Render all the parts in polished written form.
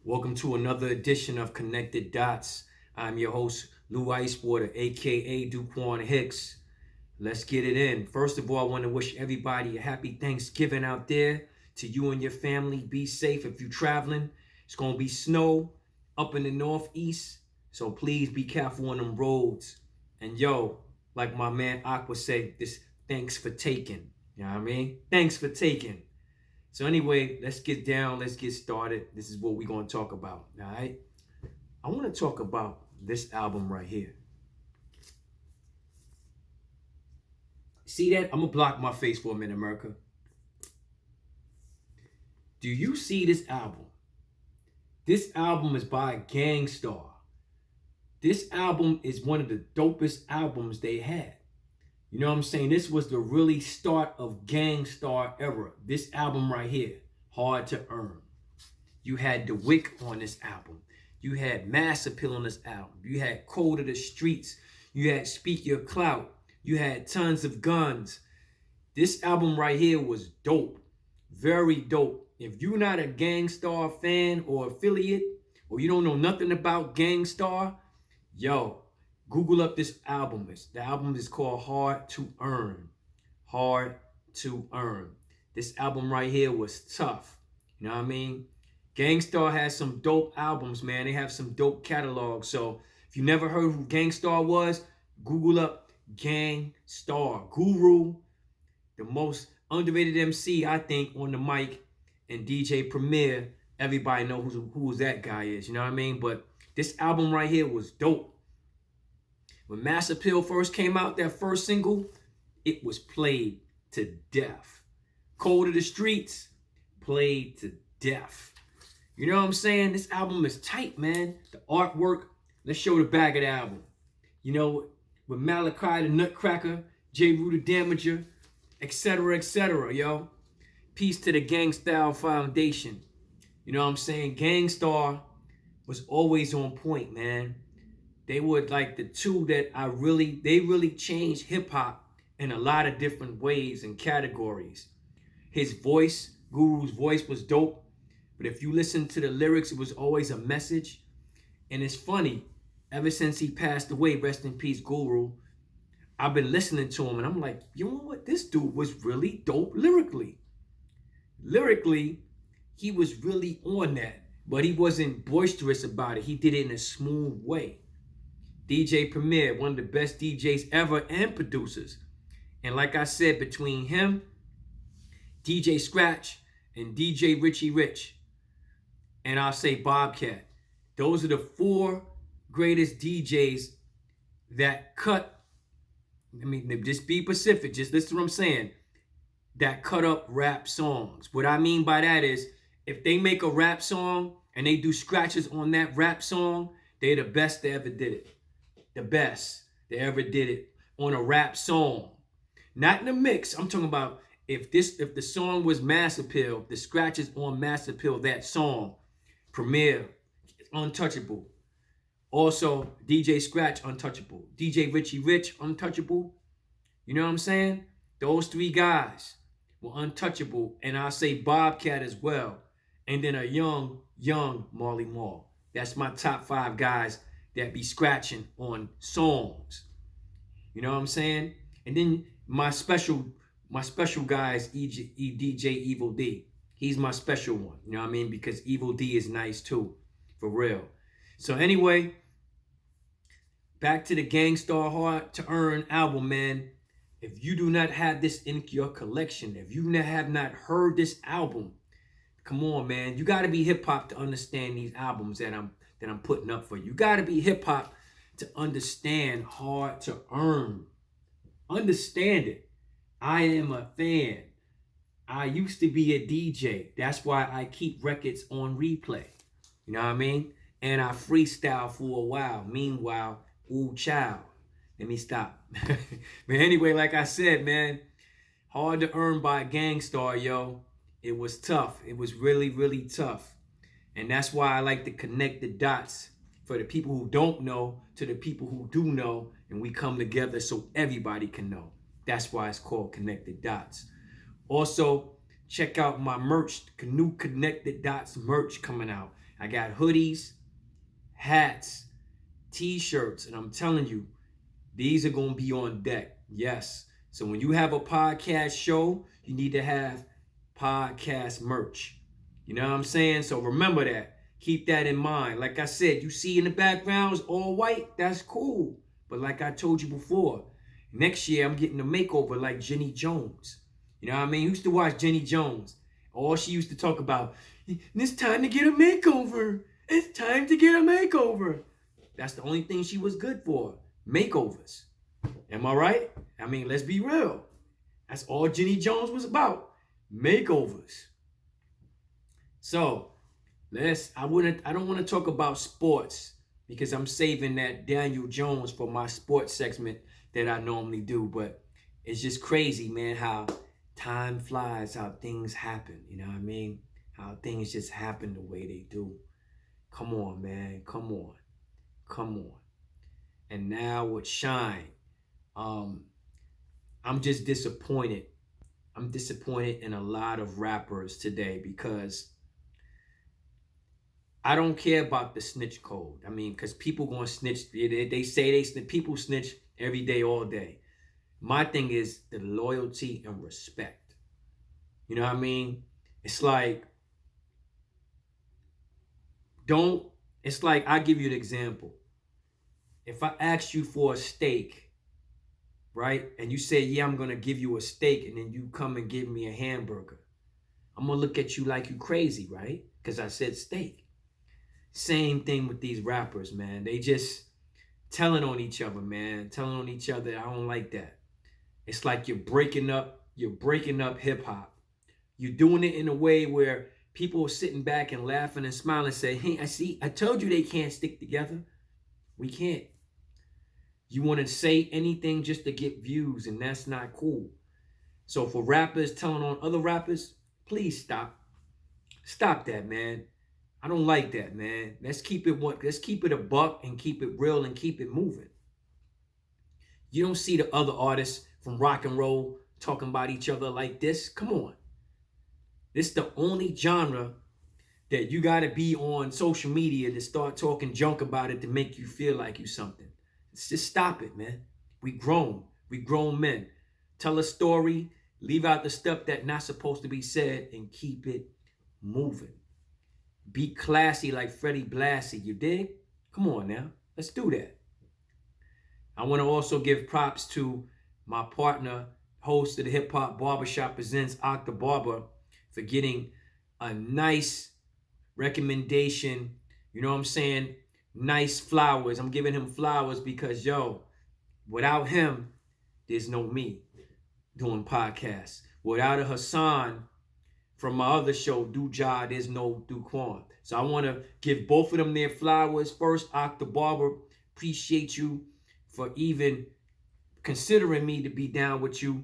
Welcome to another edition of Connected Dots. I'm your host, Lou Icewater, aka Duquan Hicks. Let's get it in. First of all, I want to wish everybody a happy Thanksgiving out there. To you and your family, be safe if you're traveling. It's going to be snow up in the northeast, so please be careful on them roads. And yo, like my man Aqua said, this thanks for taking. You know what I mean? Thanks for taking. So anyway, let's get down. Let's get started. This is what we're going to talk about. All right. I want to talk about this album right here. See that? I'm going to block my face for a minute, America. Do you see this album? This album is by Gangstarr. This album is one of the dopest albums they had. You know what I'm saying? This was the really start of Gangstarr era. This album right here, Hard to Earn. You had The Wick on this album. You had Mass Appeal on this album. You had Code of the Streets. You had Speak Your Clout. You had Tons of Guns. This album right here was dope. Very dope. If you're not a Gangstarr fan or affiliate, or you don't know nothing about Gangstarr, yo, Google up this album. The album is called Hard to Earn. Hard to Earn. This album right here was tough. You know what I mean? Gangstarr has some dope albums, man. They have some dope catalogs. So if you never heard who Gangstarr was, Google up Gangstarr. Guru, the most underrated MC, I think, on the mic, and DJ Premier. Everybody knows who that guy is. You know what I mean? But this album right here was dope. When Mass Appeal first came out, that first single, it was played to death. Code of the Streets, played to death. You know what I'm saying? This album is tight, man. The artwork, let's show the back of the album. You know, with Malachi the Nutcracker, J. Rue the Damager, etc., yo. Peace to the Gangstarr Foundation. You know what I'm saying? Gangstarr was always on point, man. They were like the two that they really changed hip hop in a lot of different ways and categories. His voice, Guru's voice was dope. But if you listen to the lyrics, it was always a message. And it's funny, ever since he passed away, rest in peace, Guru, I've been listening to him and I'm like, you know what? This dude was really dope lyrically. Lyrically, he was really on that, but he wasn't boisterous about it. He did it in a smooth way. DJ Premier, one of the best DJs ever and producers. And like I said, between him, DJ Scratch, and DJ Richie Rich, and I'll say Bobcat, those are the four greatest DJs that cut, I mean, just be specific, just listen to what I'm saying, that cut up rap songs. What I mean by that is, if they make a rap song and they do scratches on that rap song, they're the best that ever did it. The best that ever did it on a rap song. Not in a mix. I'm talking about if the song was Mass Appeal, the scratches on Mass Appeal, that song, Premier, untouchable. Also, DJ Scratch, untouchable. DJ Richie Rich, untouchable. You know what I'm saying? Those three guys were untouchable. And I'll say Bobcat as well. And then a young Marley Marl. That's my top 5 guys that be scratching on songs. You know what I'm saying? And then my special guy is DJ Evil D. He's my special one. You know what I mean? Because Evil D is nice too. For real. So anyway, back to the Gangstarr Hard to Earn album, man. If you do not have this in your collection, if you have not heard this album, come on, man. You got to be hip hop to understand these albums that I'm putting up for you. You got to be hip hop to understand Hard to Earn. Understand it. I am a fan. I used to be a DJ. That's why I keep records on replay. You know what I mean? And I freestyle for a while. Meanwhile, ooh, child. Let me stop. But anyway, like I said, man, Hard to Earn by Gangstarr, yo. It was tough. It was really, really tough. And that's why I like to connect the dots for the people who don't know to the people who do know. And we come together so everybody can know. That's why it's called Connected Dots. Also, check out my merch, Canoe Connected Dots merch coming out. I got hoodies, hats, t-shirts, and I'm telling you, these are going to be on deck. Yes. So when you have a podcast show, you need to have podcast merch. You know what I'm saying? So remember that. Keep that in mind. Like I said, you see in the background is all white. That's cool. But like I told you before, next year I'm getting a makeover like Jenny Jones. You know what I mean? You used to watch Jenny Jones. All she used to talk about, it's time to get a makeover. It's time to get a makeover. That's the only thing she was good for. Makeovers. Am I right? I mean, let's be real. That's all Jenny Jones was about. Makeovers. So, I don't want to talk about sports because I'm saving that Daniel Jones for my sports segment that I normally do, but it's just crazy, man, how time flies, how things happen, you know what I mean? How things just happen the way they do. Come on, man. Come on. Come on. And now with Shine, I'm just disappointed. I'm disappointed in a lot of rappers today because I don't care about the snitch code. I mean, because people gonna snitch. They say they snitch. People snitch every day, all day. My thing is the loyalty and respect. You know what I mean? It's like, it's like, I'll give you an example. If I ask you for a steak, right? And you say, yeah, I'm going to give you a steak. And then you come and give me a hamburger. I'm going to look at you like you crazy, right? Because I said steak. Same thing with these rappers, man. They just telling on each other, man. Telling on each other. I don't like that. It's like you're breaking up hip hop. You're doing it in a way where people are sitting back and laughing and smiling and say, hey, I told you they can't stick together. We can't. You want to say anything just to get views, and that's not cool. So for rappers telling on other rappers, please stop. Stop that, man. I don't like that, man. Let's keep it a buck and keep it real and keep it moving. You don't see the other artists from rock and roll talking about each other like this. Come on. This is the only genre that you got to be on social media to start talking junk about it to make you feel like you something. Just stop it, man. We grown men. Tell a story, leave out the stuff that's not supposed to be said, and keep it moving. Be classy like Freddie Blassie, you dig? Come on now, let's do that. I want to also give props to my partner, host of the Hip Hop Barbershop Presents, Octa Barber, for getting a nice recommendation, you know what I'm saying? Nice flowers. I'm giving him flowers because, without him, there's no me doing podcasts. Without a Aason from my other show, Duja, there's no Duquan. So I want to give both of them their flowers. First, Octa Barber, appreciate you for even considering me to be down with you.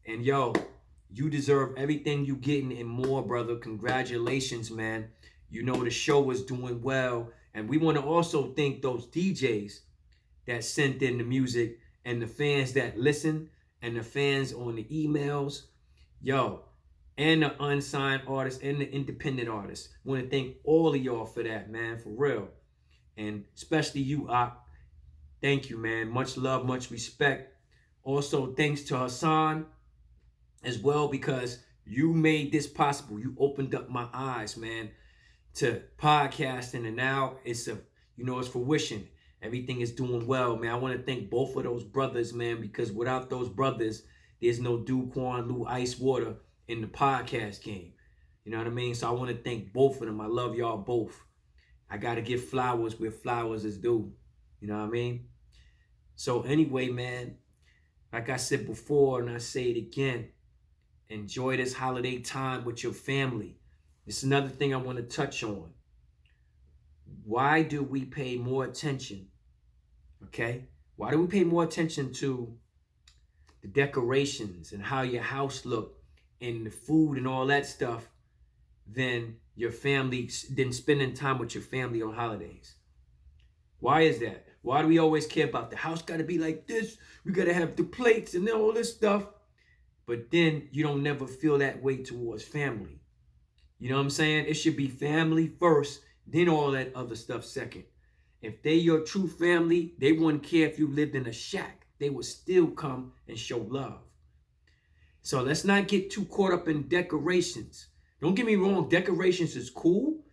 And you deserve everything you getting and more, brother. Congratulations, man. You know the show is doing well. And we want to also thank those DJs that sent in the music and the fans that listen and the fans on the emails. And the unsigned artists and the independent artists. Want to thank all of y'all for that, man, for real. And especially you, Op. Thank you, man. Much love, much respect. Also, thanks to Aason as well, because you made this possible. You opened up my eyes, man, to podcasting, and now it's fruition. Everything is doing well, man. I want to thank both of those brothers, man, because without those brothers, there's no Duquan, Lou Ice Water in the podcast game. You know what I mean? So I want to thank both of them. I love y'all both. I got to give flowers where flowers is due. You know what I mean? So anyway, man, like I said before, and I say it again, enjoy this holiday time with your family. This is another thing I want to touch on. Why do we pay more attention? Okay? Why do we pay more attention to the decorations and how your house look and the food and all that stuff than spending time with your family on holidays? Why is that? Why do we always care about the house got to be like this? We got to have the plates and all this stuff. but then you don't never feel that way towards family. You know what I'm saying? It should be family first, then all that other stuff second. If they your true family, they wouldn't care if you lived in a shack. They would still come and show love. So let's not get too caught up in decorations. Don't get me wrong, decorations is cool,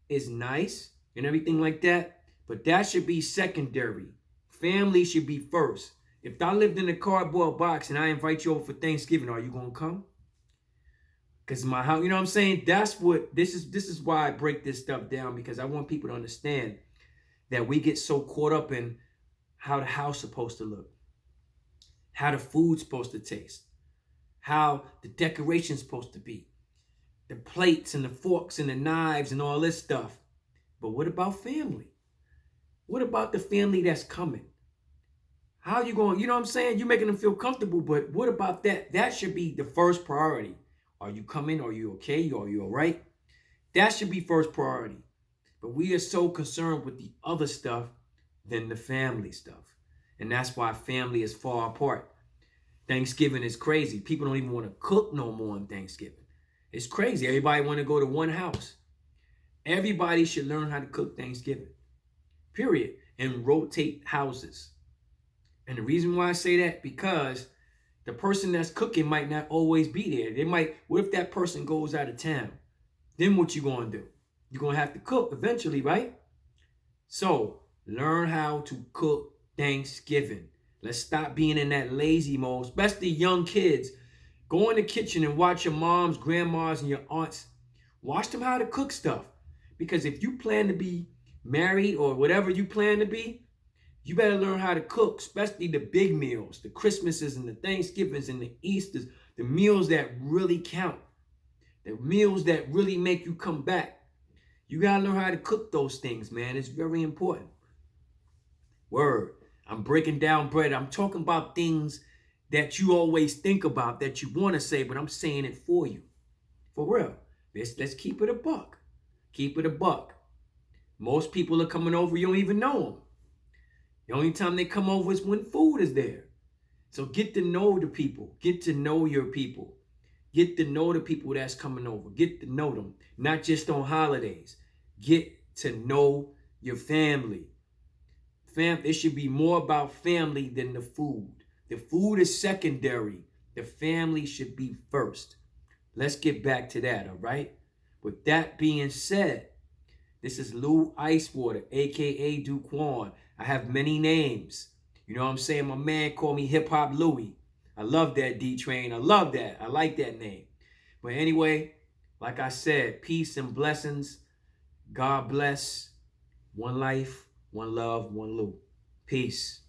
is nice, and everything like that, but that should be secondary. Family should be first. If I lived in a cardboard box and I invite you over for Thanksgiving, are you gonna come? Because my house, you know what I'm saying? That's what this is why I break this stuff down, because I want people to understand that we get so caught up in how the house is supposed to look, how the food's supposed to taste, how the decoration's supposed to be, the plates and the forks and the knives and all this stuff. But what about family? What about the family that's coming? How you going, you know what I'm saying? You're making them feel comfortable, but what about that? That should be the first priority. Are you coming? Are you okay? Are you all right? That should be first priority. But we are so concerned with the other stuff than the family stuff. And that's why family is far apart. Thanksgiving is crazy. People don't even want to cook no more on Thanksgiving. It's crazy. Everybody want to go to one house. Everybody should learn how to cook Thanksgiving. Period. And rotate houses. And the reason why I say that, because the person that's cooking might not always be there. They might, what if that person goes out of town? Then what you gonna do? You're gonna have to cook eventually, right? So learn how to cook Thanksgiving. Let's stop being in that lazy mode, especially young kids. Go in the kitchen and watch your moms, grandmas, and your aunts. Watch them how to cook stuff. Because if you plan to be married or whatever you plan to be, you better learn how to cook, especially the big meals, the Christmases and the Thanksgivings and the Easters, the meals that really count, the meals that really make you come back. You got to learn how to cook those things, man. It's very important. Word. I'm breaking down bread. I'm talking about things that you always think about, that you want to say, but I'm saying it for you. For real. Let's keep it a buck. Keep it a buck. Most people are coming over, you don't even know them. The only time they come over is when food is there. So get to know the people. Get to know your people. Get to know the people that's coming over. Get to know them. Not just on holidays. Get to know your family. It should be more about family than the food. The food is secondary. The family should be first. Let's get back to that, all right? With that being said, this is Lou Icewater, a.k.a. Duquan. I have many names. You know what I'm saying? My man called me Hip Hop Louie. I love that, D-Train. I love that. I like that name. But anyway, like I said, peace and blessings. God bless. One life, one love, one Lou. Peace.